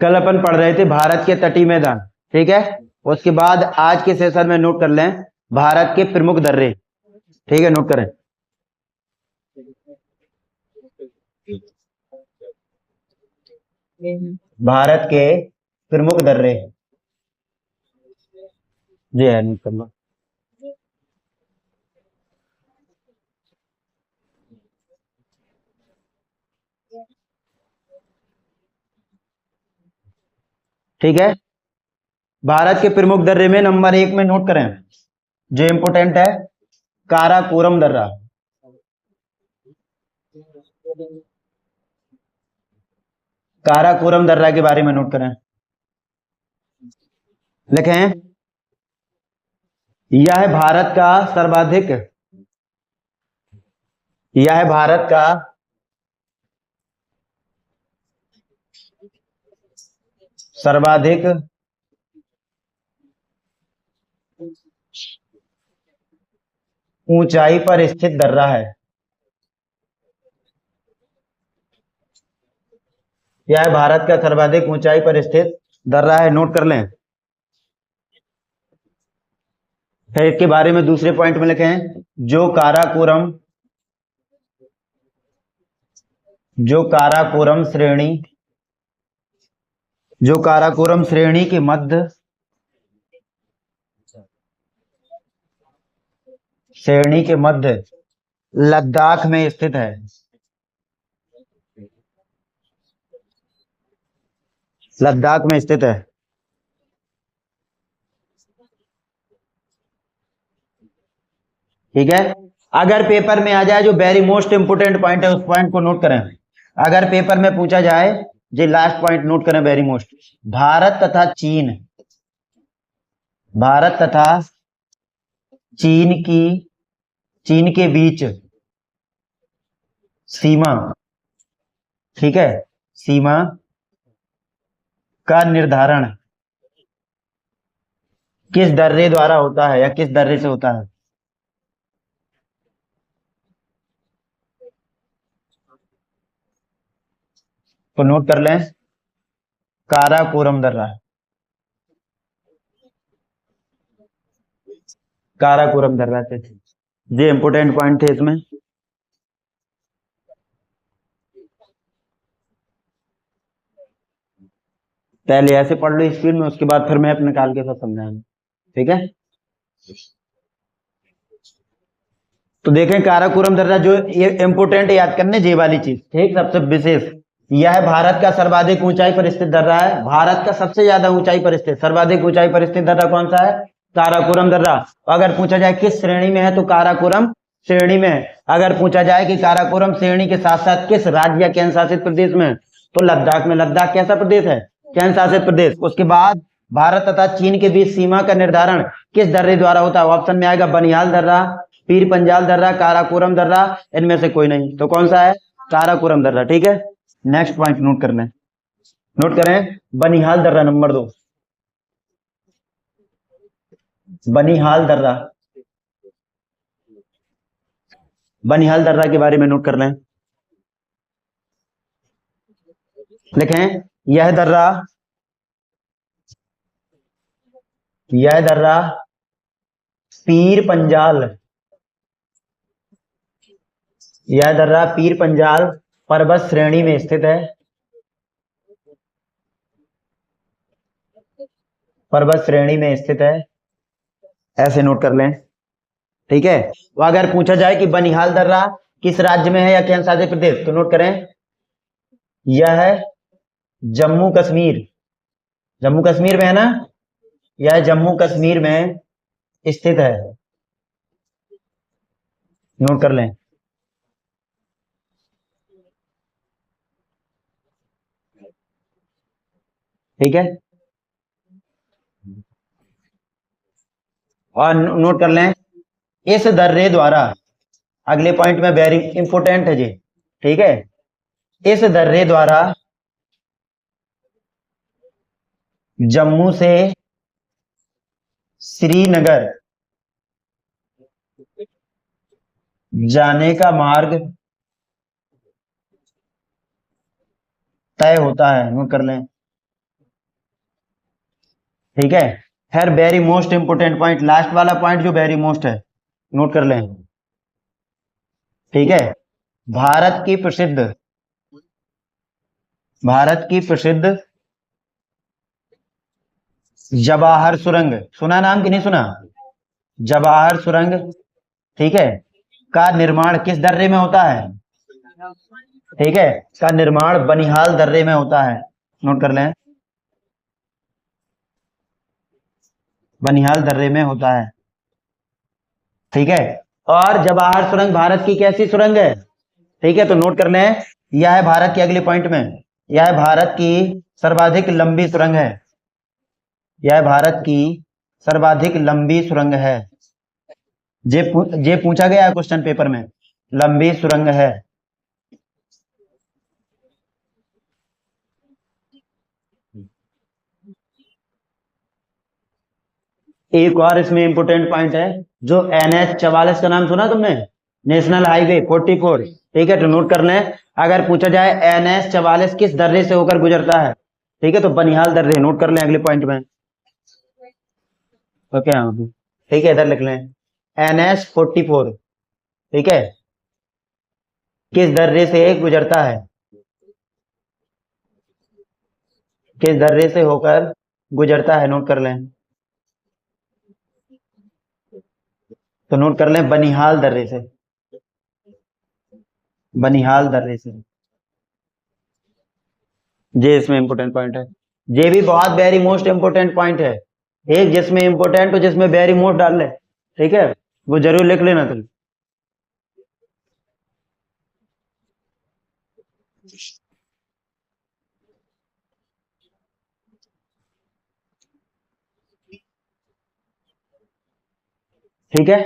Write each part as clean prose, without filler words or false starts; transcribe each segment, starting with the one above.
कल अपन पढ़ रहे थे भारत के तटीय मैदान, ठीक है। उसके बाद आज के सेशन में नोट कर लें भारत के प्रमुख दर्रे, ठीक है, नोट करें। भारत के प्रमुख दर्रे, जी है, नोट कर लो। ठीक है, भारत के प्रमुख दर्रे में नंबर 1 में नोट करें, जो इंपोर्टेंट है, काराकोरम दर्रा। काराकोरम दर्रा के बारे में नोट करें, लिखें, यह है भारत का सर्वाधिक, यह है भारत का सर्वाधिक ऊंचाई पर स्थित दर्रा है। यह है भारत का सर्वाधिक ऊंचाई पर स्थित दर्रा है, नोट कर लें। फिर इसके बारे में दूसरे पॉइंट में लिखें, जो काराकोरम श्रेणी, जो काराकोरम श्रेणी के मध्य, श्रेणी के मध्य लद्दाख में स्थित है। लद्दाख में स्थित है। ठीक है, अगर पेपर में आ जाए, जो वेरी मोस्ट इंपोर्टेंट पॉइंट है, उस पॉइंट को नोट करें। अगर पेपर में पूछा जाए, जो लास्ट पॉइंट नोट करें, वेरी मोस्ट, भारत तथा चीन, भारत तथा चीन के बीच सीमा, ठीक है, सीमा का निर्धारण किस दर्रे द्वारा होता है या किस दर्रे से होता है? तो नोट कर लें, काराकोरम दर्रा, काराकोरम दर्रा से। ये इंपोर्टेंट पॉइंट थे इसमें। पहले ऐसे पढ़ लो स्पीड में, उसके बाद फिर मैं अपने निकाल के सब समझाऊंगा, ठीक है। तो देखें, काराकोरम दर्रा, जो ये इंपोर्टेंट याद करने जे वाली चीज, ठीक, सबसे विशेष, यह भारत का सर्वाधिक ऊंचाई पर स्थित दर्रा है। भारत का सबसे ज्यादा ऊंचाई पर स्थित, सर्वाधिक ऊंचाई पर स्थित दर्रा कौन सा है? काराकोरम दर्रा। अगर पूछा जाए किस श्रेणी में है, तो काराकोरम श्रेणी में है। अगर पूछा जाए कि काराकोरम श्रेणी के साथ साथ किस राज्य या केंद्र शासित प्रदेश में, तो लद्दाख में। लद्दाख कैसा प्रदेश है? केंद्र शासित प्रदेश। उसके बाद भारत तथा चीन के बीच सीमा का निर्धारण किस दर्रे द्वारा होता है? ऑप्शन में आएगा बनिहाल दर्रा, पीर पंजाल दर्रा, काराकोरम दर्रा, इनमें से कोई नहीं। तो कौन सा है? काराकोरम दर्रा, ठीक है। नेक्स्ट पॉइंट नोट करना है, नोट करें, बनिहाल दर्रा नंबर 2, बनिहाल दर्रा, बनिहाल दर्रा के बारे में नोट कर लें, लिखें, यह दर्रा पीर पंजाल, यह दर्रा पीर पंजाल पर्वत श्रेणी में स्थित है। पर्वत श्रेणी में स्थित है, ऐसे नोट कर लें, ठीक है। तो अगर पूछा जाए कि बनिहाल दर्रा किस राज्य में है या केंद्र शासित प्रदेश, तो नोट करें, यह है जम्मू कश्मीर, जम्मू कश्मीर में है ना, यह जम्मू कश्मीर में स्थित है, नोट कर लें, ठीक है। और नोट कर लें, इस दर्रे द्वारा, अगले पॉइंट में वेरी इंपोर्टेंट है जी, ठीक है, इस दर्रे द्वारा जम्मू से श्रीनगर जाने का मार्ग तय होता है, नोट कर लें, ठीक है। Her very most important point, last वाला पॉइंट जो वेरी मोस्ट है, नोट कर लें। ठीक है। भारत की प्रसिद्ध जवाहर सुरंग, सुना नाम कि नहीं सुना? जवाहर सुरंग, ठीक है, का निर्माण किस दर्रे में होता है? ठीक है, का निर्माण बनिहाल दर्रे में होता है, नोट कर लें, बनिहाल दर्रे में होता है। ठीक है। और जवाहर सुरंग भारत की कैसी सुरंग है? ठीक है, तो नोट कर लें, यह है भारत की, अगले पॉइंट में, यह है भारत की सर्वाधिक लंबी सुरंग है, यह भारत की सर्वाधिक लंबी सुरंग है। ये पूछा गया है क्वेश्चन पेपर में, लंबी सुरंग है। एक और इसमें इंपोर्टेंट पॉइंट है, जो NH 44 का नाम सुना तुमने, नेशनल हाईवे 44, ठीक है, तो नोट कर लें। अगर पूछा जाए NH 44 किस दर्रे से होकर गुजरता है, ठीक है, तो बनिहाल दर्रे, नोट कर लें अगले पॉइंट में। ओके, ठीक है, इधर लिख लें NH 44, ठीक है, किस दर्रे से गुजरता है, किस दर्रे से होकर गुजरता है, नोट कर लें, तो नोट कर लें बनिहाल दर्रे से, बनिहाल दर्रे से। ये इसमें इंपोर्टेंट पॉइंट है, ये भी बहुत वेरी मोस्ट इंपोर्टेंट पॉइंट है। एक जिसमें इंपोर्टेंट हो, जिसमें वेरी मोस्ट डाल ले, ठीक है, वो जरूर लिख लेना तुम। ठीक है।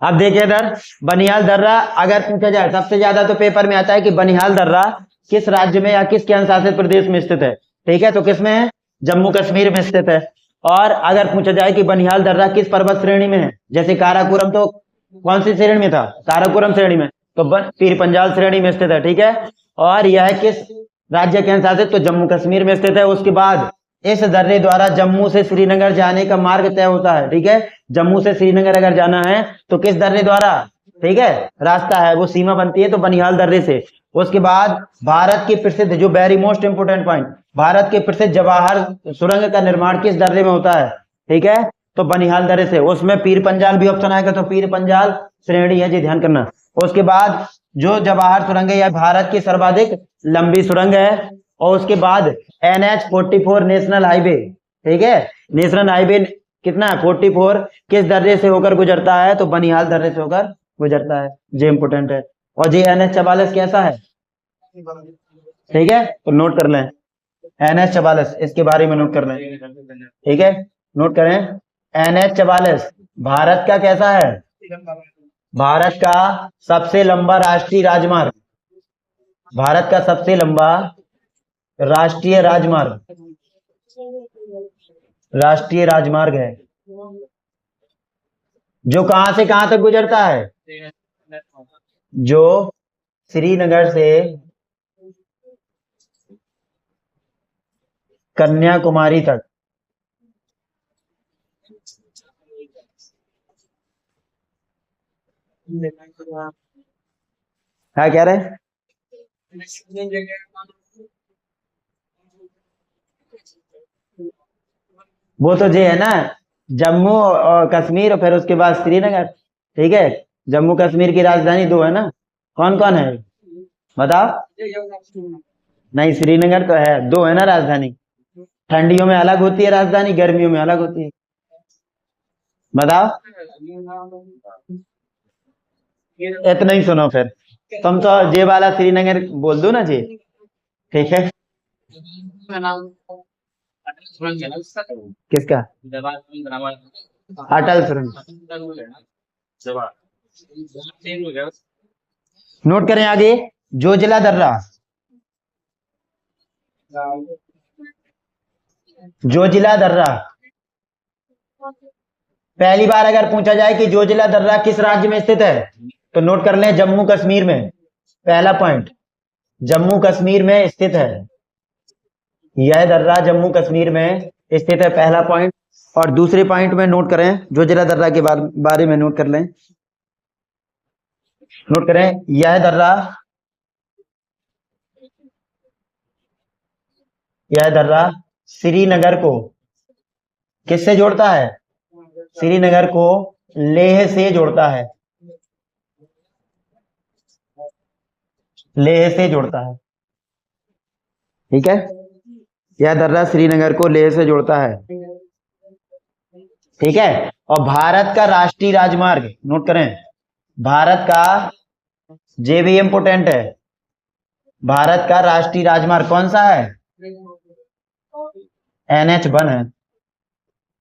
अब देखिए इधर, बनिहाल दर्रा अगर पूछा जाए, सबसे ज्यादा तो पेपर में आता है कि बनिहाल दर्रा किस राज्य में या किस केंद्र शासित प्रदेश में स्थित है, ठीक है, तो किसमें है? जम्मू कश्मीर में स्थित है। और अगर पूछा जाए कि बनिहाल दर्रा किस पर्वत श्रेणी में है, जैसे काराकोरम तो कौन सी श्रेणी में था? काराकोरम श्रेणी में, तो पीर पंजाल श्रेणी में स्थित है, ठीक है। और यह किस राज्य केंद्र शासित, तो जम्मू कश्मीर में स्थित है। उसके बाद इस दर्रे द्वारा जम्मू से श्रीनगर जाने का मार्ग तय होता है, ठीक है, जम्मू से श्रीनगर अगर जाना है तो किस दर्रे द्वारा, ठीक है, रास्ता है, वो सीमा बनती है तो बनिहाल दर्रे से। उसके बाद भारत की प्रसिद्ध, जो very most important point, Bharat के प्रसिद्ध जवाहर सुरंग का निर्माण किस दर्रे में होता है, ठीक है, तो बनिहाल दर्रे से। उसमें पीर पंजाल भी ऑप्शन आएगा, तो पीर पंजाल श्रेणी है, जी ध्यान करना। उसके बाद जो जवाहर सुरंग है, यह भारत की सर्वाधिक लंबी सुरंग है। और उसके बाद NH 44 नेशनल हाईवे, ठीक है, नेशनल हाईवे कितना है? 44, किस दर्रे से होकर गुजरता है, तो बनिहाल दर्रे से होकर गुजरता है, ये इंपोर्टेंट है। और ये NH 44 कैसा है, ठीक है, तो नोट कर लें NH 44, इसके बारे में नोट कर लें, ठीक है, नोट करें NH 44 भारत का कैसा है? भारत का सबसे लंबा राष्ट्रीय राजमार्ग, भारत का सबसे लंबा राष्ट्रीय राजमार्ग है, जो कहां से कहां तक गुजरता है? जो श्रीनगर से कन्याकुमारी तक। क्या कह रहे हैं? वो तो ये है ना, जम्मू और कश्मीर और फिर उसके बाद श्रीनगर, ठीक है, जम्मू कश्मीर की राजधानी दो है ना, कौन कौन है बताओ? नहीं, श्रीनगर तो है, दो है ना राजधानी, ठंडियों में अलग होती है राजधानी, गर्मियों में अलग होती है, बताओ? इतना ही सुनो फिर, तुम तो जे वाला श्रीनगर बोल दो ना जी, ठीक है। किसका? अटल सुरंग। नोट करें आगे, जोजिला दर्रा, जोजिला दर्रा, पहली बार अगर पूछा जाए कि जोजिला दर्रा किस राज्य में स्थित है, तो नोट कर लें जम्मू कश्मीर में, पहला पॉइंट, जम्मू कश्मीर में स्थित है, यह दर्रा जम्मू कश्मीर में स्थित है, पहला पॉइंट। और दूसरे पॉइंट में नोट करें, जोजिला दर्रा के बारे में नोट कर लें। नोट करें, यह दर्रा श्रीनगर को किससे जोड़ता है? श्रीनगर को लेह से जोड़ता है, लेह से जोड़ता है। ठीक है, यह दर्रा श्रीनगर को लेह से जोड़ता है। ठीक है, और भारत का राष्ट्रीय राजमार्ग, नोट करें, भारत का, जे भी इंपोर्टेंट है, भारत का राष्ट्रीय राजमार्ग कौन सा है? NH1 है।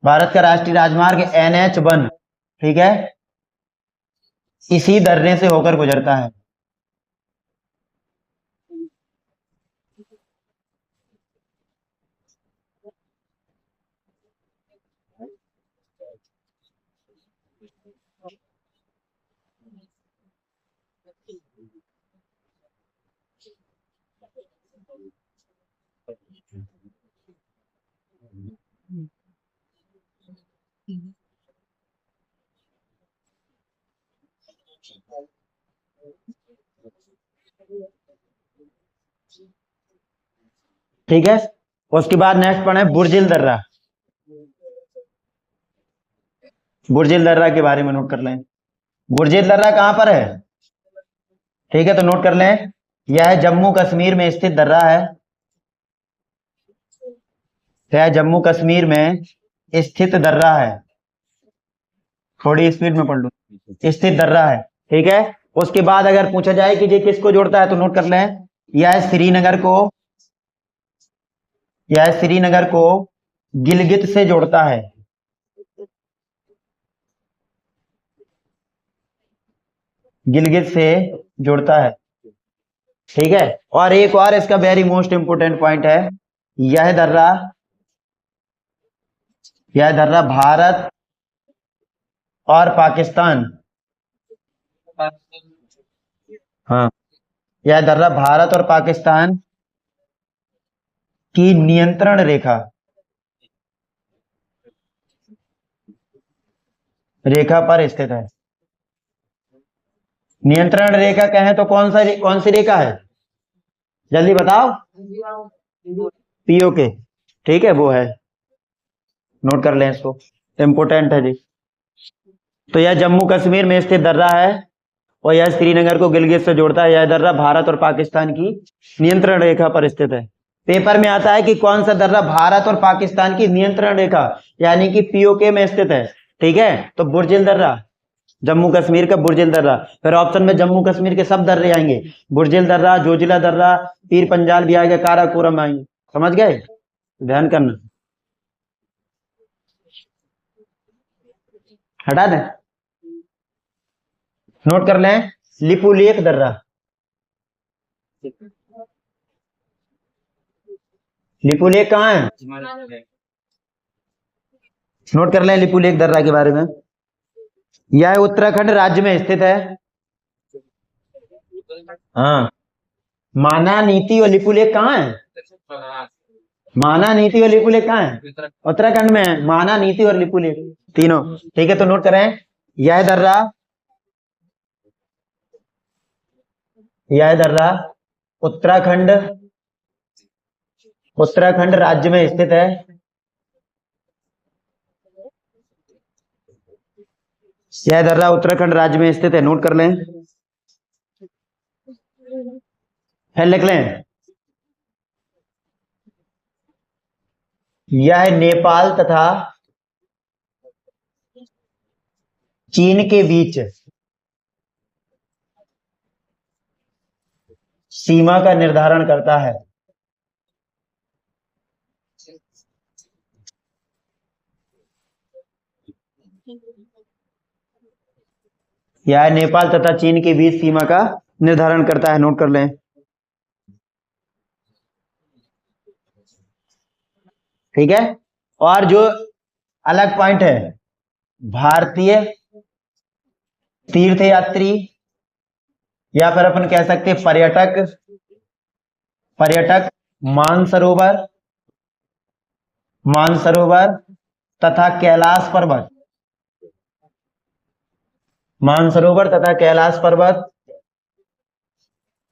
भारत का राष्ट्रीय राजमार्ग NH1, ठीक है, इसी दर्रे से होकर गुजरता है। ठीक है, उसके बाद नेक्स्ट पढ़े बुर्जिल दर्रा। बुर्जिल दर्रा के बारे में नोट कर लें। बुर्जिल दर्रा कहां पर है? ठीक है, तो नोट कर लें, यह जम्मू कश्मीर में स्थित दर्रा है। यह जम्मू कश्मीर में स्थित दर्रा है। थोड़ी स्पीड में पढ़ लो, स्थित दर्रा है। ठीक है, उसके बाद अगर पूछा जाए कि ये किसको जोड़ता है, तो नोट कर लें, यह श्रीनगर को गिलगित से जोड़ता है। गिलगित से जोड़ता है। ठीक है, और एक और इसका वेरी मोस्ट इंपोर्टेंट पॉइंट है, यह दर्रा भारत और पाकिस्तान, हाँ, यह दर्रा भारत और पाकिस्तान की नियंत्रण रेखा पर स्थित है। नियंत्रण रेखा कहें तो कौन सी रेखा है? जल्दी बताओ। POK, ठीक है, वो है। नोट कर लें इसको, इंपोर्टेंट है जी। तो यह जम्मू कश्मीर में स्थित दर्रा है और यह श्रीनगर को गिलगित से जोड़ता है। यह दर्रा भारत और पाकिस्तान की नियंत्रण रेखा पर स्थित है। पेपर में आता है कि कौन सा दर्रा भारत और पाकिस्तान की नियंत्रण रेखा यानी कि POK में स्थित है। ठीक है, तो बुर्जिल दर्रा, जम्मू कश्मीर का बुर्जिल दर्रा। फिर ऑप्शन में जम्मू कश्मीर के सब दर्रे आएंगे, बुर्जिल दर्रा, जोजिला दर्रा, पीर पंजाल भी आएगा, काराकोरम आएंगे। समझ गए? ध्यान करना, हटा दें। नोट कर लें, लिपुलेख दर्रा। लिपुलेख कहाँ है? नोट कर लें लिपुलेख दर्रा के बारे में। यह उत्तराखंड राज्य में स्थित है। हाँ, माना, नीति और लिपुलेख कहाँ है? माना, नीति और लिपुलेख कहाँ है? उत्तराखंड में है, माना, नीति और लिपुलेख तीनों। ठीक है, तो नोट करें, यह दर्रा उत्तराखंड राज्य में स्थित है। यह दर्रा उत्तराखंड राज्य में स्थित है। नोट कर लें, फिर लिख लें, यह नेपाल तथा चीन के बीच सीमा का निर्धारण करता है। यह नेपाल तथा चीन के बीच सीमा का निर्धारण करता है। नोट कर लें। ठीक है, और जो अलग पॉइंट है, भारतीय तीर्थ यात्री या फिर अपन कह सकते हैं पर्यटक मानसरोवर मानसरोवर तथा कैलाश पर्वत, मानसरोवर तथा कैलाश पर्वत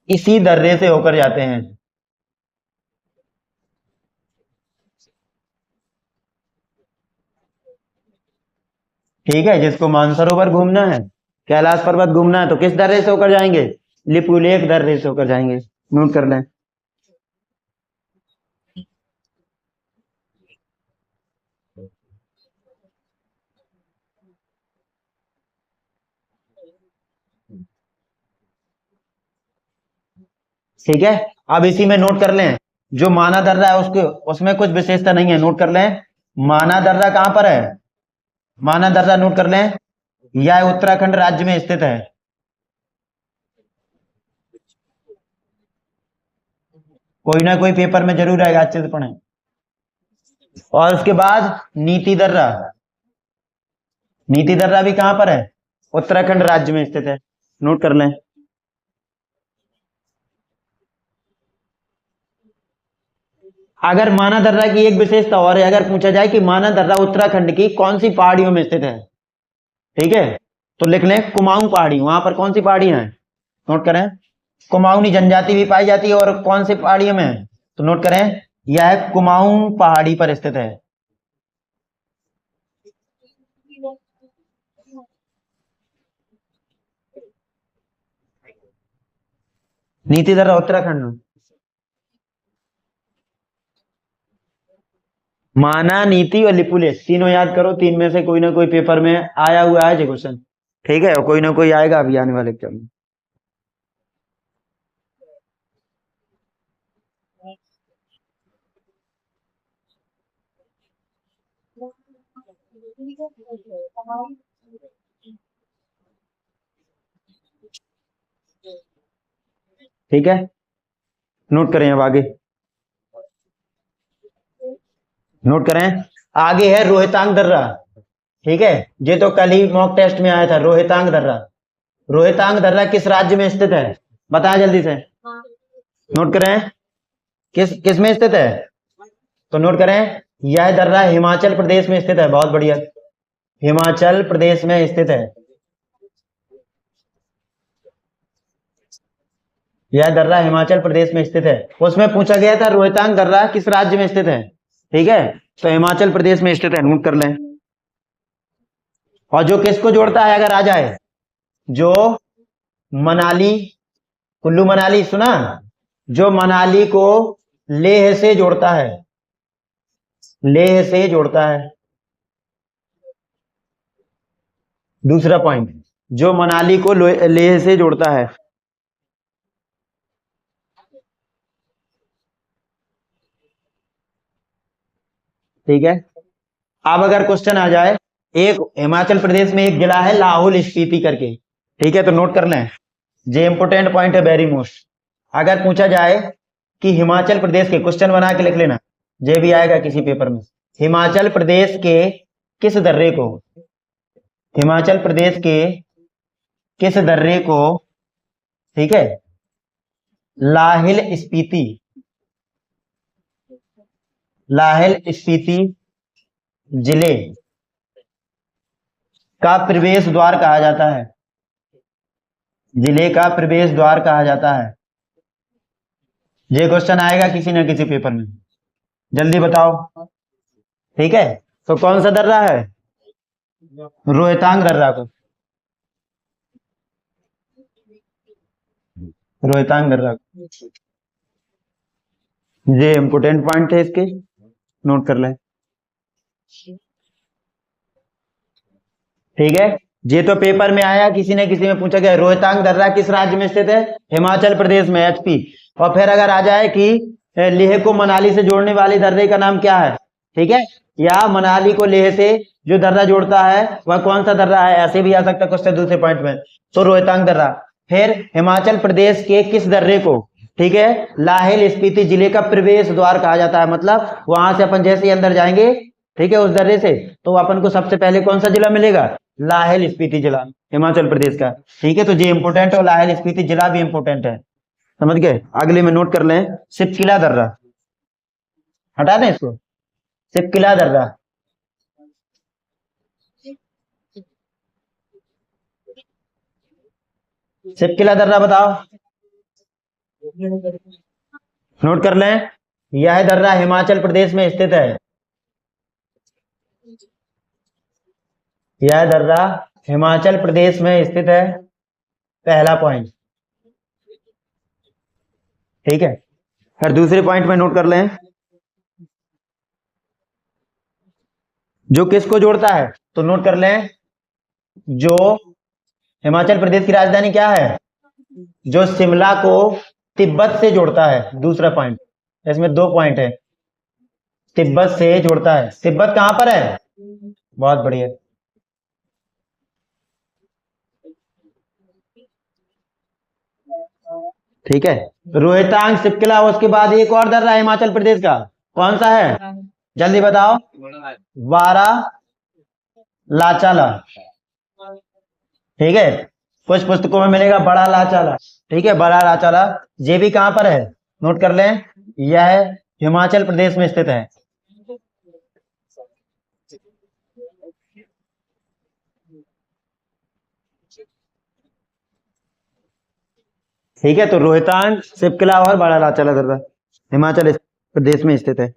इसी दर्रे से होकर जाते हैं। ठीक है, जिसको मानसरोवर घूमना है, कैलाश पर्वत घूमना है, तो किस दर्रे से होकर जाएंगे? लिपुलेख दर्रे से होकर जाएंगे। नोट कर लें। ठीक है, अब इसी में नोट कर लें, जो माना दर्रा है उसके उसमें कुछ विशेषता नहीं है, नोट कर लें। माना दर्रा कहां पर है? माना दर्रा नोट कर लें, यह उत्तराखंड राज्य में स्थित है। कोई ना कोई पेपर में जरूर आएगा, अच्छे से पढ़ें। और उसके बाद नीति दर्रा, नीति दर्रा भी कहां पर है? उत्तराखंड राज्य में स्थित है। नोट कर लें। अगर माना दर्रा की एक विशेषता और है, अगर पूछा जाए कि माना दर्रा उत्तराखंड की कौन सी पहाड़ियों में स्थित है, ठीक है, तो लिख लें कुमाऊं पहाड़ी। वहां पर कौन सी पहाड़ियां हैं? नोट करें। कुमाऊनी जनजाति भी पाई जाती है, और कौन सी पहाड़ियों में है? तो नोट करें, यह कुमाऊं पहाड़ी पर स्थित है। नीति दर्रा उत्तराखंड में। माना, नीति और लिपुलेख तीनों याद करो, तीन में से कोई ना कोई पेपर में आया हुआ है क्वेश्चन। ठीक है, और कोई ना कोई आएगा अभी आने वाले एग्जाम में। ठीक है, नोट करें अब आगे। नोट करें, आगे है रोहतांग दर्रा। ठीक है, ये तो कल ही मॉक टेस्ट में आया था, रोहतांग दर्रा। रोहतांग दर्रा किस राज्य में स्थित है? बताएं जल्दी से। नोट करें, किस किस में स्थित है? तो नोट करें, यह दर्रा हिमाचल प्रदेश में स्थित है। बहुत बढ़िया, हिमाचल प्रदेश में स्थित है। यह दर्रा हिमाचल प्रदेश में स्थित है। उसमें पूछा गया था रोहतांग दर्रा किस राज्य में स्थित है, ठीक है, तो हिमाचल प्रदेश में स्थित है। नोट कर लें। और जो किसको जोड़ता है अगर आ जाए, जो मनाली, कुल्लू मनाली सुना, जो मनाली को लेह से जोड़ता है, लेह से जोड़ता है। दूसरा पॉइंट, जो मनाली को लेह से जोड़ता है। ठीक है, अब अगर क्वेश्चन आ जाए, एक हिमाचल प्रदेश में एक जिला है लाहौल स्पीति करके, ठीक है, तो नोट कर लें, ये इंपोर्टेंट पॉइंट है, वेरी मोस्ट। अगर पूछा जाए कि हिमाचल प्रदेश के, क्वेश्चन बना के लिख लेना, ये भी आएगा किसी पेपर में, हिमाचल प्रदेश के किस दर्रे को, हिमाचल प्रदेश के किस दर्रे को, ठीक है, लाहिल स्पीति, लाहिल स्पीति जिले का प्रवेश द्वार कहा जाता है, जिले का प्रवेश द्वार कहा जाता है। ये क्वेश्चन आएगा किसी ना किसी पेपर में, जल्दी बताओ। ठीक है, तो कौन सा दर्रा है? रोहतांग दर्रा को, रोहतांग दर्रा को। ये इंपोर्टेंट पॉइंट है इसके, नोट कर लें। ठीक है, ये तो पेपर में आया, किसी न किसी में पूछा गया रोहतांग दर्रा किस राज्य में स्थित है? हिमाचल प्रदेश में, एचपी। और फिर अगर आ जाए कि लेह को मनाली से जोड़ने वाली दर्रे का नाम क्या है, ठीक है, या मनाली को लेह से जो दर्रा जोड़ता है वह कौन सा दर्रा है, ऐसे भी आ सकता है क्वेश्चन दूसरे पॉइंट में, तो रोहतांग दर्रा। फिर हिमाचल प्रदेश के किस दर्रे को, ठीक है, लाहौल स्पीति जिले का प्रवेश द्वार कहा जाता है, मतलब वहां से अपन जैसे ही अंदर जाएंगे, ठीक है, उस दर्रे से, तो अपन को सबसे पहले कौन सा जिला मिलेगा? लाहौल स्पीति जिला, हिमाचल प्रदेश का। ठीक है, तो ये इंपोर्टेंट है, लाहौल स्पीति जिला भी इंपोर्टेंट है, समझ गए। अगले में नोट कर लें, सिपकिला दर्रा, हटा दें इसको। सिपकिला दर्रा। सिपकिला दर्रा बताओ, नोट कर लें। यह दर्रा हिमाचल प्रदेश में स्थित है। यह दर्रा हिमाचल प्रदेश में स्थित है, पहला पॉइंट। ठीक है, फिर दूसरे पॉइंट में नोट कर लें, जो किसको जोड़ता है, तो नोट कर लें, जो हिमाचल प्रदेश की राजधानी क्या है, जो शिमला को तिब्बत से जोड़ता है। दूसरा पॉइंट, इसमें दो पॉइंट है। तिब्बत से जोड़ता है। तिब्बत कहां पर है? बहुत बढ़िया। ठीक है, रोहतांग, सिपकिला, उसके बाद एक और दर्रा है हिमाचल प्रदेश का, कौन सा है, जल्दी बताओ। वारा लाचाला। ठीक है, कुछ पुस्तकों में मिलेगा बड़ा लाचाला। ठीक है, बड़ा लाचाला। ये भी कहां पर है, नोट कर लें, यह हिमाचल प्रदेश में स्थित है। ठीक है, तो रोहतांग, सिपकिला और बड़ा लाचाला दर्रा हिमाचल प्रदेश में स्थित है।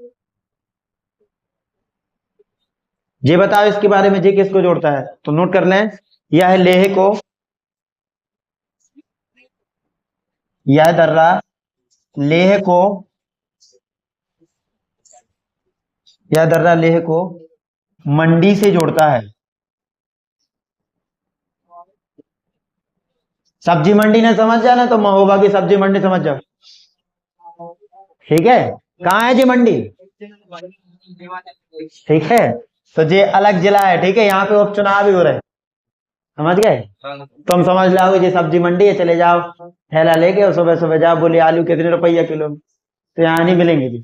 ये बताओ इसके बारे में, ये किसको जोड़ता है, तो नोट कर लें, यह लेह को, यह दर्रा लेह को, यह दर्रा लेह को मंडी से जोड़ता है। सब्जी मंडी ने समझ जाना, तो महोबा की सब्जी मंडी समझ जाओ। ठीक है, कहाँ है जी मंडी? ठीक है, तो ये अलग जिला है। ठीक है, यहाँ पे उपचुनाव भी हो रहे हैं, समझ गए? तुम समझ लाओगे जी सब्जी मंडी है, चले जाओ थैला लेके और सुबह सुबह जाओ, बोले आलू कितने रुपया किलो, तो यहाँ नहीं मिलेंगे जी,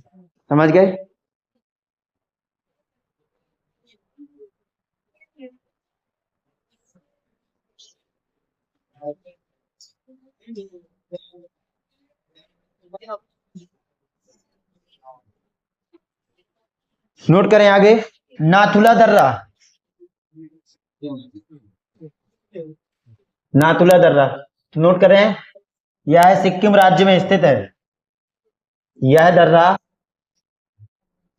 समझ गए? नोट करें आगे, नाथुला दर्रा। नाथुला दर्रा नोट करें, यह सिक्किम राज्य में स्थित है। यह दर्रा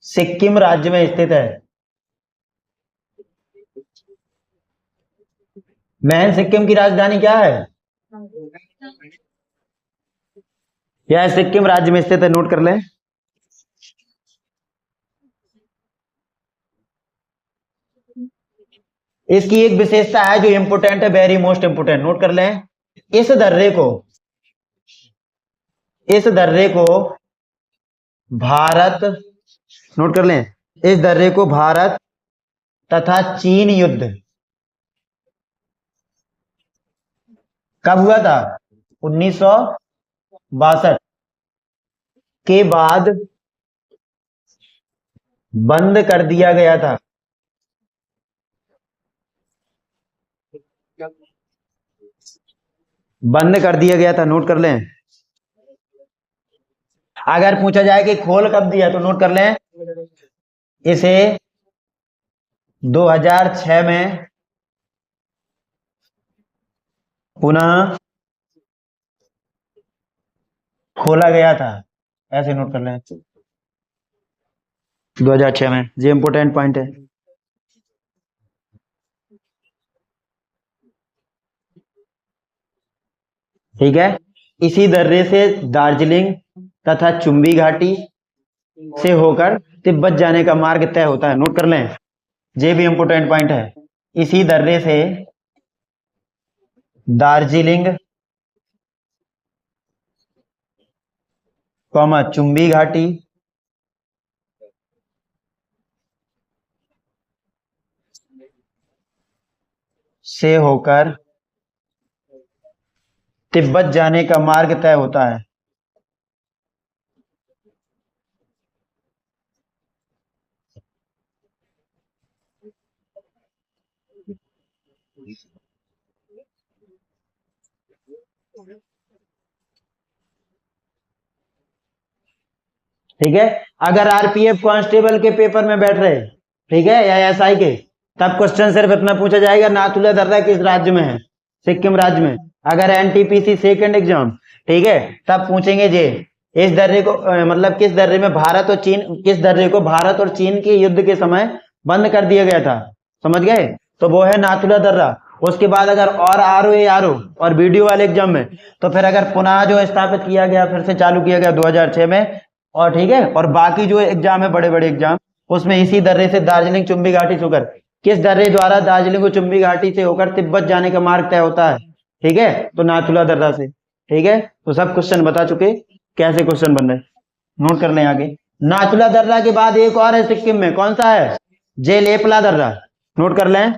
सिक्किम राज्य में स्थित है। मैन सिक्किम की राजधानी क्या है? यह सिक्किम राज्य में स्थित है, नोट कर लें। इसकी एक विशेषता है जो इंपोर्टेंट है, वेरी मोस्ट इंपोर्टेंट, नोट कर लें। इस दर्रे को, इस दर्रे को भारत, नोट कर लें, इस दर्रे को भारत तथा चीन युद्ध कब हुआ था? 1962 के बाद बंद कर दिया गया था। बंद कर दिया गया था, नोट कर लें। अगर पूछा जाए कि खोल कब दिया, तो नोट कर लें, इसे 2006 में पुनः खोला गया था, ऐसे नोट कर लें, 2006 में। ये इंपोर्टेंट पॉइंट है। ठीक है, इसी दर्रे से दार्जिलिंग तथा चुंबी घाटी से होकर तिब्बत जाने का मार्ग तय होता है, नोट कर लें। ये भी इंपोर्टेंट पॉइंट है। इसी दर्रे से दार्जिलिंग, चुंबी घाटी से होकर तिब्बत जाने का मार्ग तय होता है। ठीक है। अगर आरपीएफ कांस्टेबल के पेपर में बैठ रहे, ठीक है, या एसआई के, तब क्वेश्चन सिर्फ इतना पूछा जाएगा नाथुला दर्रा किस राज्य में है, सिक्किम राज्य में। अगर एनटीपीसी सेकंड एग्जाम, ठीक है, तब पूछेंगे जे इस दर्रे को मतलब किस दर्रे में भारत और चीन, किस दर्रे को भारत और चीन के युद्ध के समय बंद कर दिया गया था, समझ गए, तो वो है नाथुला दर्रा। उसके बाद अगर और आरओ और वीडियो वाले एग्जाम में, तो फिर अगर पुनः जो स्थापित किया गया, फिर से चालू किया गया 2006 में, और ठीक है, और बाकी जो एग्जाम है बड़े बड़े एग्जाम, उसमें इसी दर्रे से दार्जिलिंग चुंबी घाटी से होकर, किस दर्रे द्वारा दार्जिलिंग को चुंबी घाटी से होकर तिब्बत जाने का मार्ग तय होता है, ठीक है, तो नाथुला दर्रा से। ठीक है, तो सब क्वेश्चन बता चुके कैसे क्वेश्चन बन रहे, नोट कर लें आगे। नाथुला दर्रा के बाद एक और है सिक्किम में, कौन सा है, जे लेपला दर्रा, नोट कर लें,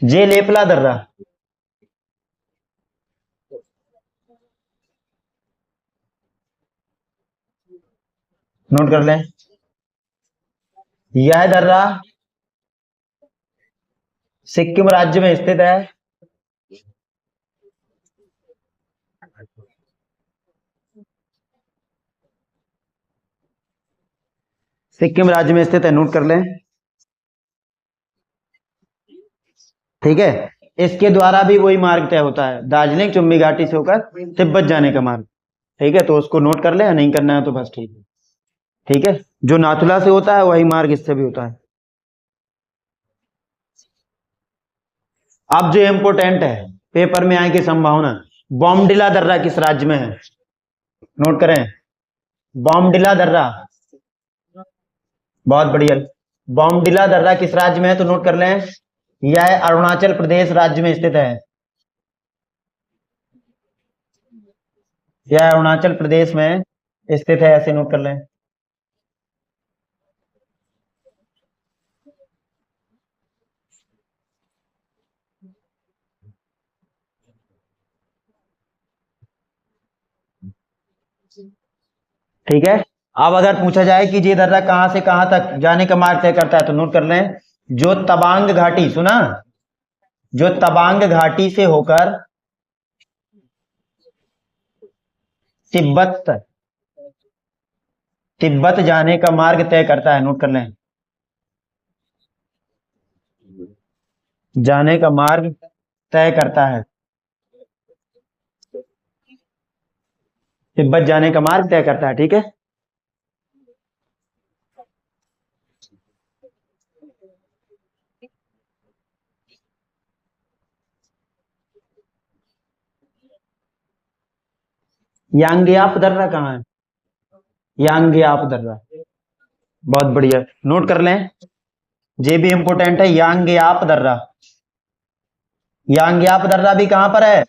जे लेपला दर्रा। नोट कर लें, यह दर्रा सिक्किम राज्य में स्थित है, सिक्किम राज्य में स्थित है, नोट कर लें। ठीक है, इसके द्वारा भी वही मार्ग तय होता है, दार्जिलिंग चुम्बी घाटी से होकर तिब्बत जाने का मार्ग। ठीक है, तो उसको नोट कर ले, नहीं करना है तो बस ठीक है। ठीक है, जो नाथुला से होता है वही मार्ग इससे भी होता है। अब जो इम्पोर्टेंट है, पेपर में आने की संभावना, बॉमडिला दर्रा किस राज्य में है, नोट करें, बॉमडिला दर्रा, बहुत बढ़िया, बॉमडिला दर्रा किस राज्य में है, तो नोट कर लें, यह अरुणाचल प्रदेश राज्य में स्थित है, यह अरुणाचल प्रदेश में स्थित है, ऐसे नोट कर लें। ठीक है, अब अगर पूछा जाए कि ये दर्रा कहां से कहां तक जाने का मार्ग तय करता है, तो नोट कर लें, जो तवांग घाटी, सुना, जो तवांग घाटी से होकर तिब्बत तिब्बत जाने का मार्ग तय करता है, नोट कर लें, जाने का मार्ग तय करता है, तिब्बत जाने का मार्ग तय करता है। ठीक है, यांगयाप दर्रा कहाँ है, यांगयाप दर्रा, बहुत बढ़िया, नोट कर लें, ये भी इंपोर्टेंट है, यांगयाप दर्रा, यांगयाप दर्रा भी कहां पर है,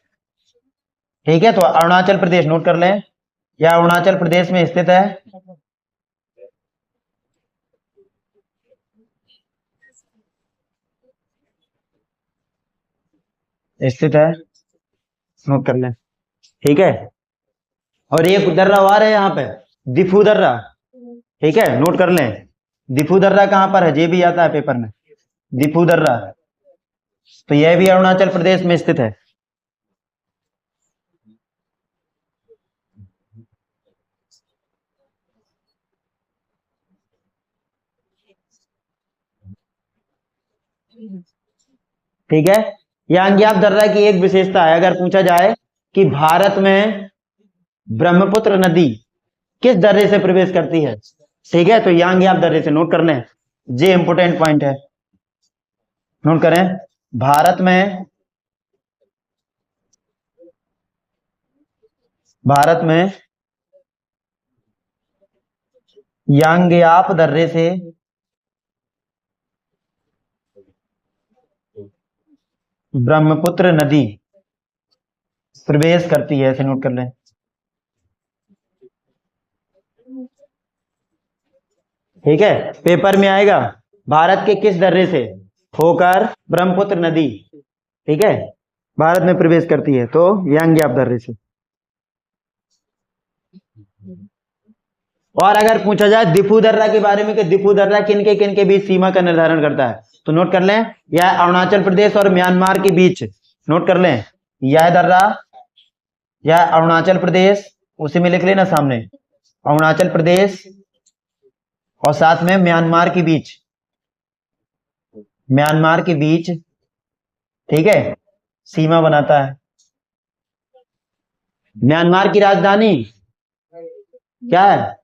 ठीक है, तो अरुणाचल प्रदेश, नोट कर लें, यह अरुणाचल प्रदेश में स्थित है, स्थित है, नोट कर लें। ठीक है, और एक दर्रा और है यहाँ पे, दिफू दर्रा, ठीक है, नोट कर लें, दिफू दर्रा कहां पर है, ये भी आता है पेपर में, दिफू दर्रा, तो यह भी अरुणाचल प्रदेश में स्थित है। ठीक है, यांगयाप दर्रा की एक विशेषता है, अगर पूछा जाए कि भारत में ब्रह्मपुत्र नदी किस दर्रे से प्रवेश करती है, ठीक है, तो यांगयाप दर्रे से, नोट कर लें, ये इंपोर्टेंट पॉइंट है, नोट करें, भारत में यांगयाप दर्रे से ब्रह्मपुत्र नदी प्रवेश करती है, ऐसे नोट कर लें। ठीक है, पेपर में आएगा, भारत के किस दर्रे से होकर ब्रह्मपुत्र नदी, ठीक है, भारत में प्रवेश करती है, तो यांगयाप दर्रे से। और अगर पूछा जाए दिफू दर्रा के बारे में कि दिफू दर्रा किन के बीच सीमा का निर्धारण करता है, तो नोट कर लें, यह अरुणाचल प्रदेश और म्यांमार के बीच, नोट कर लें, यह दर्रा, यह अरुणाचल प्रदेश, उसी में लिख लेना सामने, अरुणाचल प्रदेश और साथ में म्यांमार के बीच, म्यांमार के बीच, ठीक है, सीमा बनाता है। म्यांमार की राजधानी क्या है?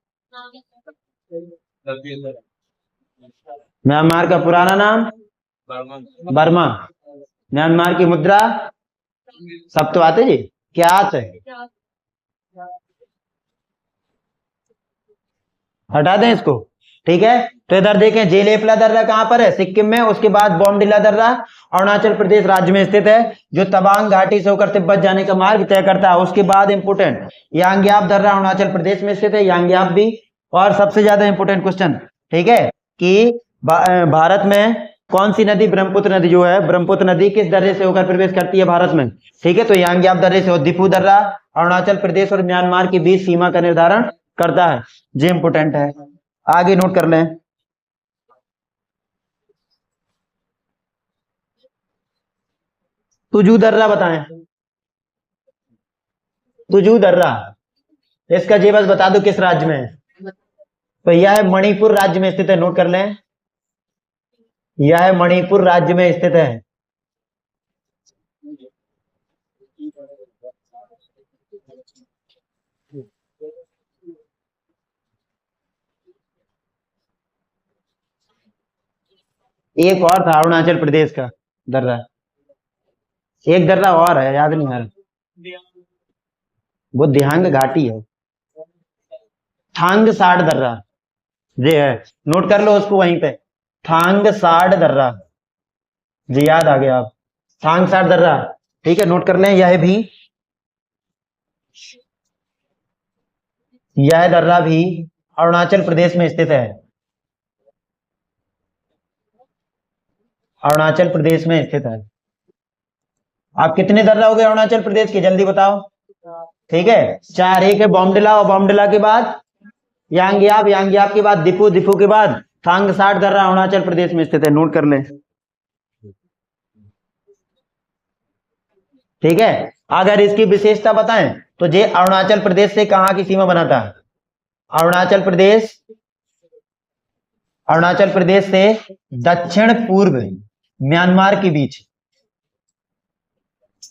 म्यांमार का पुराना नाम बर्मा। म्यांमार की मुद्रा, सब तो आते जी, क्या आते है? हटा दें इसको, ठीक है। तो इधर देखें, जेलेपला दर्रा कहां पर है? सिक्किम में। उसके बाद बोमडिला दर्रा अरुणाचल प्रदेश राज्य में स्थित है, जो तवांग घाटी से होकर तिब्बत जाने का मार्ग तय करता है। उसके बाद इंपोर्टेंट यांग्याप दर्रा अरुणाचल प्रदेश में स्थित है, यांग्याप भी। और सबसे ज्यादा इंपोर्टेंट क्वेश्चन, ठीक है, कि भारत में कौन सी नदी, ब्रह्मपुत्र नदी जो है, ब्रह्मपुत्र नदी किस दर्रे से होकर प्रवेश करती है भारत में? ठीक है, तो यांग्याप दर्रे से। और दिफू दर्रा अरुणाचल प्रदेश और म्यांमार के बीच सीमा का निर्धारण करता है। ये इंपोर्टेंट है, आगे नोट कर लें। तुजू दर्रा बताएं, तुजू दर्रा, इसका जी बस बता दो किस राज्य में है? तो यह है मणिपुर राज्य में स्थित है, नोट कर लें, यह है मणिपुर राज्य में स्थित है। एक और था अरुणाचल प्रदेश का दर्रा, एक दर्रा और है, याद नहीं आ रहा, वो दिहांग घाटी है, थांग साड़ दर्रा, जी है, नोट कर लो उसको वहीं पे, थांग साड़ दर्रा, जी याद आ गया आप, थांग साड़ दर्रा, ठीक है, नोट कर लें। यह भी, यह दर्रा भी अरुणाचल प्रदेश में स्थित है, अरुणाचल प्रदेश में स्थित है। आप कितने दर्रा हो गए अरुणाचल प्रदेश के, जल्दी बताओ। ठीक है, 4, एक है बोमडिला, और बोमडिला के बाद यांग्याप, यांग्याप के बाद दिफू, दिफू के बाद थांगसाट दर्रा अरुणाचल प्रदेश में स्थित है, नोट कर लें। ठीक है, अगर इसकी विशेषता बताएं तो ये अरुणाचल प्रदेश से कहां की सीमा बनाता है? अरुणाचल प्रदेश, अरुणाचल प्रदेश से दक्षिण पूर्व म्यांमार के बीच,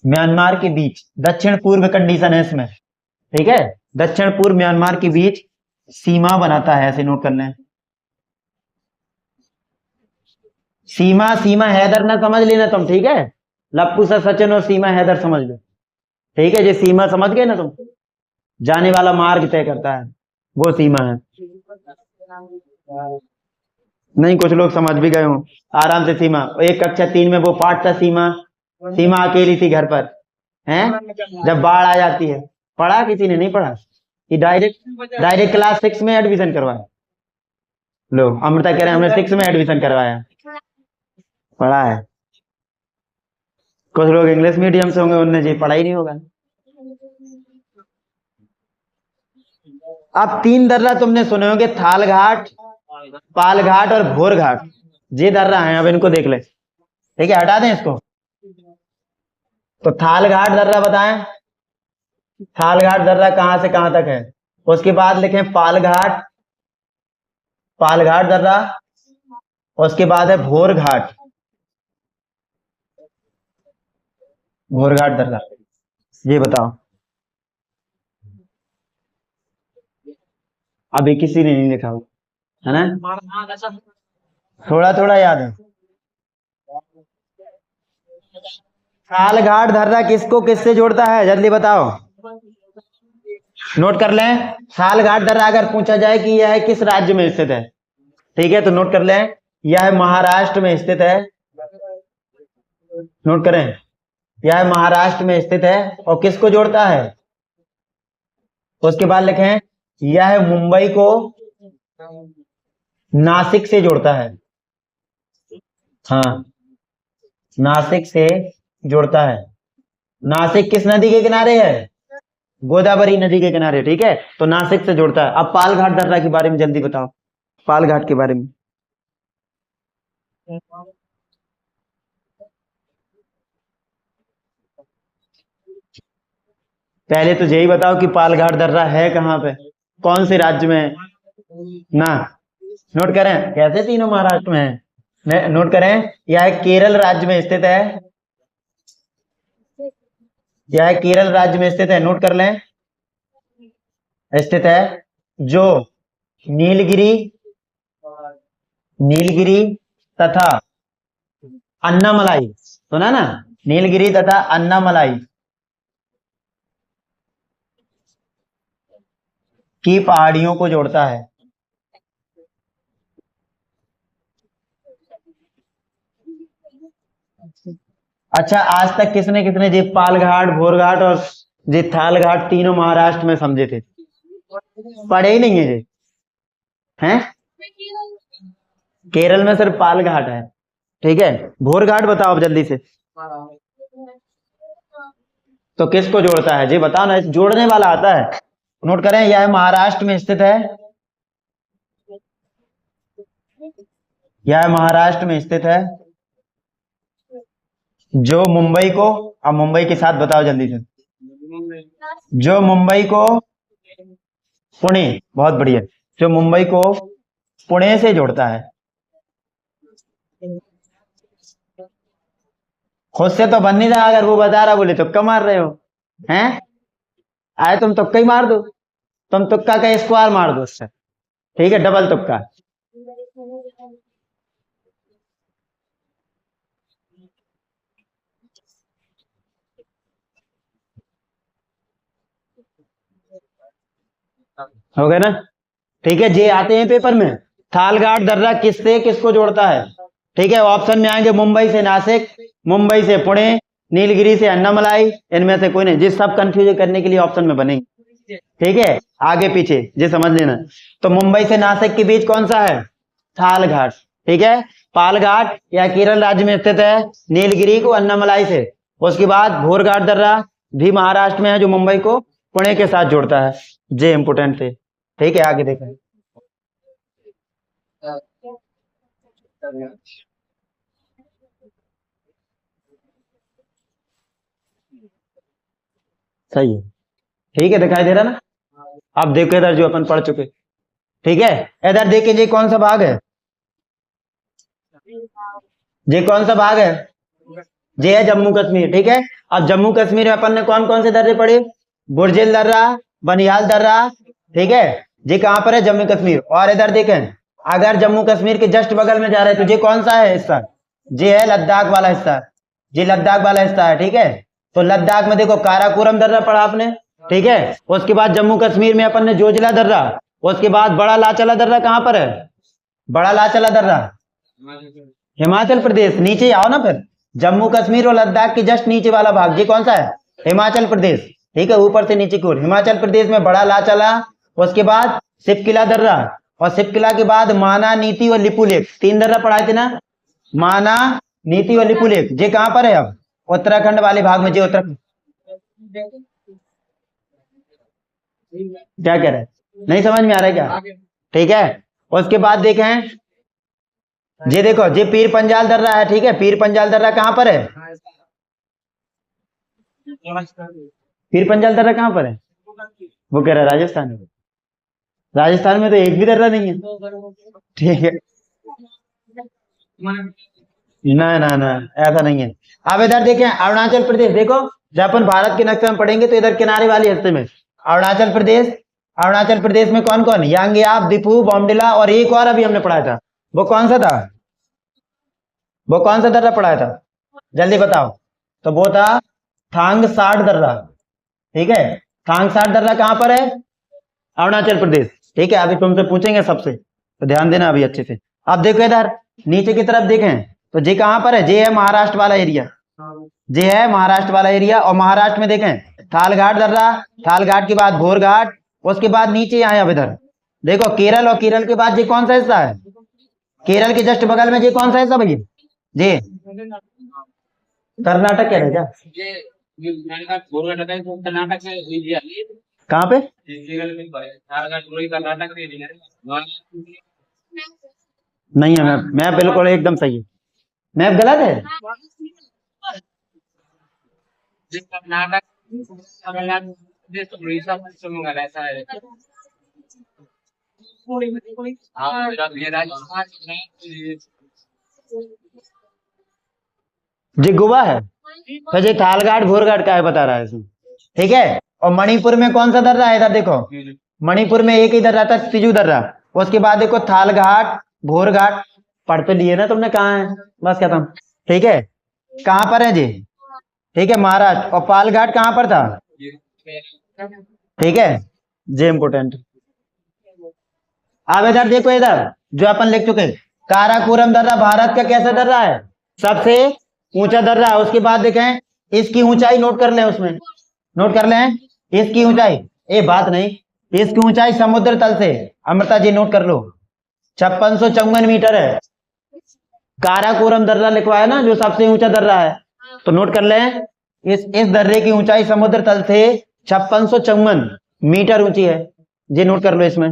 म्यांमार के बीच दक्षिण पूर्व कंडीशन है इसमें, ठीक है, दक्षिण पूर्व म्यांमार के बीच सीमा बनाता है, ऐसे नोट कर लें। सीमा, सीमा हैदर ना समझ लेना तुम, ठीक है, लप्पू सा सचिन और सीमा हैदर समझ लो, ठीक है, ये सीमा समझ गए ना तुम, जाने वाला मार्ग तय करता है, वो सीमा है। नहीं, कुछ लोग समझ भी गए हो आराम से। सीमा, एक कक्षा 3 में वो पाठ था, सीमा, सीमा अकेली थी घर पर, हैं, जब बाढ़ आ जाती है। पढ़ा किसी ने? नहीं पढ़ा, कि डायरेक्ट डायरेक्ट क्लास 6 में एडमिशन करवाया। लो, अमृता कह रहे हैं हमने 6 में एडमिशन करवाया, पढ़ा है। कुछ लोग इंग्लिश मीडियम से होंगे, उनने जी पढ़ा ही नहीं होगा। अब 3 दर्रा तुमने सुने होंगे, थाल घाट, पाल घाट और भोर घाट, ये दर्रा है। अब इनको देख ले, ठीक है, हटा दें इसको। तो थाल घाट दर्रा बताएं, थाल घाट दर्रा कहां से कहां तक है? उसके बाद लिखें पाल घाट, पाल घाट दर्रा, उसके बाद है भोर घाट, भोर घाट दर्रा। ये बताओ, अभी किसी ने नहीं लिखा हो, है ना? थोड़ा थोड़ा याद है। थाल घाट दर्रा किसको किससे जोड़ता है, जल्दी बताओ, नोट कर लें। थाल घाट दर्रा अगर पूछा जाए कि यह किस राज्य में स्थित है, ठीक है, तो नोट कर लें, यह महाराष्ट्र में स्थित है, नोट करें, यह महाराष्ट्र में स्थित है। और किसको जोड़ता है? उसके बाद लिखें, यह मुंबई को नासिक से जोड़ता है, हाँ, नासिक से जोड़ता है। नासिक किस नदी के किनारे है? गोदावरी नदी के किनारे, ठीक है, तो नासिक से जोड़ता है। अब पालघाट दर्रा के बारे में जल्दी बताओ, पालघाट के बारे में। पहले तो यही बताओ कि पालघाट दर्रा है कहां पे, कौन से राज्य में है? ना, नोट करें कैसे तीनों महाराष्ट्र में है, नोट करें। यह केरल राज्य में स्थित है, यह केरल राज्य में स्थित है, नोट कर लें, स्थित है। जो नीलगिरी, नीलगिरी तथा अन्नामलाई, सुना ना, नीलगिरी तथा अन्नामलाई की पहाड़ियों को जोड़ता है। अच्छा, आज तक किसने किसने जी पालघाट, भोरघाट और जी थालघाट तीनों महाराष्ट्र में समझे थे? पढ़े ही नहीं है जी, हैं? केरल में सिर्फ पालघाट है, ठीक है। भोरघाट बताओ अब जल्दी से, तो किसको जोड़ता है जी बताओ ना, जोड़ने वाला आता है। नोट करें, यह महाराष्ट्र में स्थित है, यह महाराष्ट्र में स्थित है। जो मुंबई को, अब मुंबई के साथ बताओ जल्दी से, जो मुंबई को पुणे, बहुत बढ़िया, जो मुंबई को पुणे से जोड़ता है। खुद से तो बन नहीं रहा, अगर वो बता रहा बोले तुक्का मार रहे हो, हैं? आए तुम तुक्का ही मार दो, तुम तुक्का का स्क्वायर मार दो उससे, ठीक है, डबल तुक्का। हो गया ना, ठीक है। जे आते हैं पेपर में, थालघाट दर्रा किससे किसको जोड़ता है, ठीक है। ऑप्शन में आएंगे मुंबई से नासिक, मुंबई से पुणे, नीलगिरी से अन्नामलाई, इनमें से कोई नहीं, जिस सब कंफ्यूज करने के लिए ऑप्शन में बनेंगे, ठीक है। आगे पीछे जे समझ लेना। तो मुंबई से नासिक के बीच कौन सा है? थालघाट, ठीक है। पालघाट या केरल राज्य में स्थित है, नीलगिरी को अन्नामलाई से। उसके बाद भोरघाट दर्रा भी महाराष्ट्र में है, जो मुंबई को पुणे के साथ जोड़ता है। जे इंपोर्टेंट थे, ठीक है। आगे देखें, सही है, ठीक है, दिखाई दे रहा ना। अब देखो इधर जो अपन पढ़ चुके, ठीक है। इधर देखिए ये कौन सा भाग है, ये कौन सा भाग है? ये है जम्मू कश्मीर, ठीक है। अब जम्मू कश्मीर में अपन ने कौन कौन से दर्रे पढ़े? बुर्जिल दर्रा, बनिहाल दर्रा, ठीक है। ये कहां पर है? जम्मू कश्मीर। और इधर देखें, अगर जम्मू कश्मीर के जस्ट बगल में जा रहे हैं तो ये कौन सा है हिस्सा? ये है लद्दाख वाला हिस्सा, ये लद्दाख वाला हिस्सा है, ठीक है। तो लद्दाख में देखो काराकोरम दर्रा पढ़ा आपने, ठीक है। उसके बाद जम्मू कश्मीर में अपन ने जोजिला दर्रा, उसके बाद बड़ा लाचला दर्रा कहां पर है? बड़ा लाचला दर्रा हिमाचल प्रदेश, नीचे आओ ना फिर। जम्मू कश्मीर और लद्दाख के जस्ट नीचे वाला भाग ये कौन सा है? हिमाचल प्रदेश, ठीक है। ऊपर से नीचे की ओर हिमाचल प्रदेश में बड़ा लाचला, उसके बाद सिपकिला दर्रा, और सिपकिला के बाद माना, नीति और लिपुलेख, तीन दर्रा पढ़ाए थे ना, माना, नीति और लिपुलेख। ये कहां पर है? अब उत्तराखंड वाले भाग में, जो उत्तराखंड, क्या कह रहे हैं, नहीं समझ में आ रहा है क्या? ठीक है। उसके बाद देखें, ये देखो ये पीर पंजाल दर्रा है, ठीक है। पीर पंजाल दर्रा कहां पर है? पीर पंजाल दर्रा कहां पर है? वो कह रहा है राजस्थान में। राजस्थान में तो एक भी दर्रा नहीं है, ठीक है। ना ना ना, ऐसा नहीं है। अब इधर देखें, अरुणाचल प्रदेश देखो, जब अपन भारत के नक्शे में पढ़ेंगे तो इधर किनारे वाले हिस्से में अरुणाचल प्रदेश, अरुणाचल प्रदेश में कौन कौन? यांगयाप, दिफू, बॉमडिला, और एक और अभी हमने पढ़ाया था, वो कौन सा था? वो कौन सा दर्रा पढ़ाया था? जल्दी बताओ। तो वो था थांग साठ दर्रा, ठीक है। थांग साठ दर्रा कहां पर है? अरुणाचल प्रदेश, ठीक है। अभी तुमसे पूछेंगे सबसे, तो ध्यान देना अभी अच्छे से। अब देखो इधर नीचे की तरफ देखें, तो जे कहां पर है? जे है महाराष्ट्र वाला एरिया, जे है महाराष्ट्र वाला एरिया। और महाराष्ट्र में देखें थालघाट दर्रा, थालघाट के बाद भोरघाट, उसके बाद नीचे आए। अब इधर देखो केरल, और केरल के बाद ये कौन सा हिस्सा है? केरल के जस्ट बगल में ये कौन सा हिस्सा भैया? जे कर्नाटक कह रहे क्या? कहाँ पे? नहीं है मैप, मैप बिल्कुल एकदम सही है। मैप गलत है? जी गोवा है। तो जी थालघाट भोरघाट का है बता रहा है इसमें। ठीक है। और मणिपुर में कौन सा दर्रा है इधर देखो। मणिपुर में एक ही दर्रा था, सिजू दर्रा। उसके बाद देखो थालघाट भोरघाट। पढ़ तो लिए ना तुमने, कहाँ है? बस खत्म। ठीक है। कहाँ पर है जी? ठीक है, महाराष्ट्र। और पालघाट कहाँ पर था? ठीक है। जे इम्पोर्टेंट। अब इधर देखो, इधर जो अपन लिख चुके हैं, काराकोरम दर्रा भारत का कैसा दर्रा है? सबसे ऊंचा दर्रा है। उसके बाद देखें, इसकी ऊंचाई नोट कर लें, उसमें नोट कर लें इसकी ऊंचाई। ए बात नहीं, इसकी ऊंचाई समुद्र तल से, अमृता जी नोट कर लो, 5654 मीटर है। काराकोरम दर्रा लिखवाया ना, जो सबसे ऊंचा दर्रा है। तो नोट कर लें, इस दर्रे की ऊंचाई समुद्र तल से 5654 मीटर ऊंची है। ये नोट कर लो इसमें।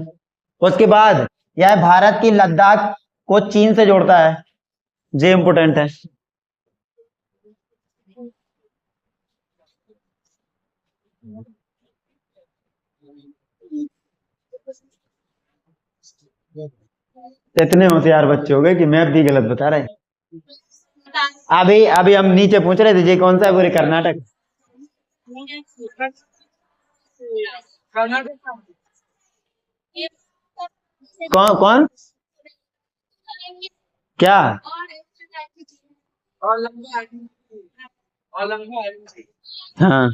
उसके बाद यह भारत की लद्दाख को चीन से जोड़ता है। ये इंपोर्टेंट है। इतने होशियार बच्चे हो गए कि मैप भी गलत बता रहे हैं। अभी अभी हम नीचे पूछ रहे थे ये कौन सा है, बोले कर्नाटक। कौन कौन? क्या? हाँ।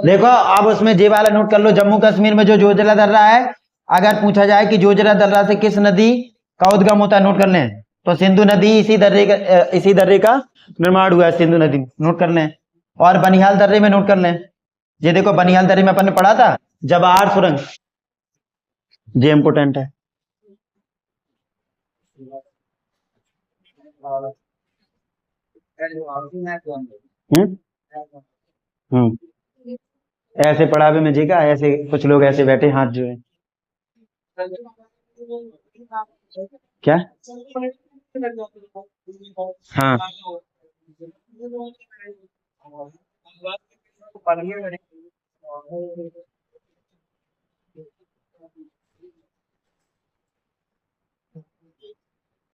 देखो अब उसमें जे वाला नोट कर लो, जम्मू कश्मीर में जो जोजिला दर्रा है, अगर पूछा जाए कि जोजिला दर्रा से किस नदी का उद्गम होता है, नोट कर लें। तो सिंधु नदी इसी दर्रे का निर्माण हुआ है, सिंधु नदी, नोट कर लें। और बनिहाल दर्रे में नोट कर लें। ये देखो बनिहाल दर्रे में अपन ने पढ़ा था, जवाहर सुरंग। ये इंपोर्टेंट है। हम्म हम्म ऐसे पढ़ा भी मुझे का, ऐसे कुछ लोग ऐसे बैठे हाथ जो है। क्या? हाँ।